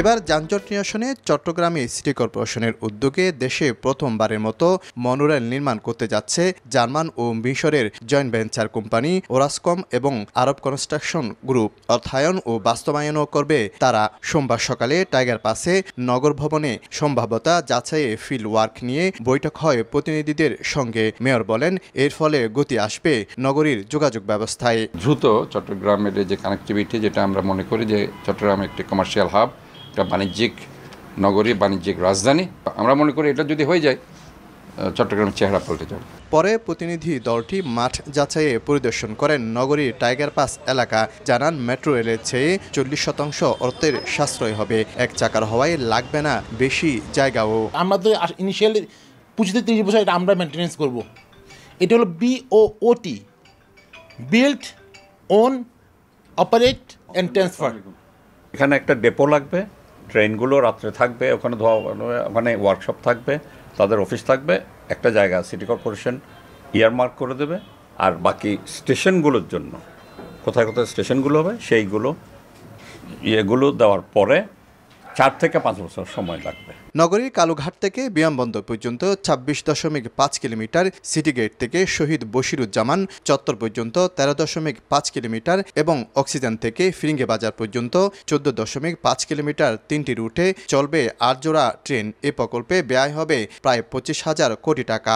এবার যানজট নিরসনে চট্টগ্রামে সিটি কর্পোরেশনের উদ্যোগে দেশে প্রথমবারের মতো মনোরেল নির্মাণ করতে যাচ্ছে জার্মান ও মিশরের জয়েন্ট ভেঞ্চার কোম্পানি ওরাসকম এবং আরব কনস্ট্রাকশন গ্রুপ। অর্থায়ন ও বাস্তবায়নও করবে তারা। সোমবার সকালে টাইগার পাসে নগর ভবনে সম্ভাব্যতা যাচাইয়ে ফিল্ড ওয়ার্ক নিয়ে বৈঠক হয় প্রতিনিধিদের সঙ্গে। মেয়র বলেন, এর ফলে গতি আসবে নগরীর যোগাযোগ ব্যবস্থায়। দ্রুত চট্টগ্রামের যে কানেক্টিভিটি, যেটা আমরা মনে করি যে চট্টগ্রাম একটি কমার্শিয়াল হাব, একটা বাণিজ্যিক নগরী, বাণিজ্যিক রাজধানী। আমরা মনে করি এটা যদি হয়ে যায় চট্টগ্রামের চেহারা পাল্টে যাবে। পরে প্রতিনিধি দলটি মাঠ যাচাইয়ে পরিদর্শন করেন নগরীর টাইগার পাস এলাকা। জানান, মেট্রো রেলের চেয়ে 40% অর্থের সাশ্রয় হবে। এক চাকার হওয়ায় লাগবে না বেশি জায়গাও। আমরা তো ইনিশিয়ালি 25-30 বছর এটা আমরা মেনটেন্যান্স করব। এটা হলো BOOT, build, own, operate and transfer. এখানে একটা ডেপো লাগবে, ট্রেনগুলো রাত্রে থাকবে, ওখানে ওয়ার্কশপ থাকবে, তাদের অফিস থাকবে। একটা জায়গা সিটি কর্পোরেশন ইয়ারমার্ক করে দেবে, আর বাকি স্টেশনগুলোর জন্য কোথায় কোথায় স্টেশনগুলো হবে সেইগুলো দেওয়ার পরে 4 থেকে 5 বছর সময় লাগবে। নগরীর কালুঘাট থেকে বিমানবন্দর পর্যন্ত 26.5 কিলোমিটার, সিটি গেট থেকে শহীদ বশিরুজ্জামান চত্বর পর্যন্ত 13.5 কিলোমিটার এবং অক্সিজেন থেকে ফিরিঙ্গি বাজার পর্যন্ত 14.5 কিলোমিটার 3টি রুটে চলবে 8 জোড়া ট্রেন। এ প্রকল্পে ব্যয় হবে প্রায় 25,000 কোটি টাকা।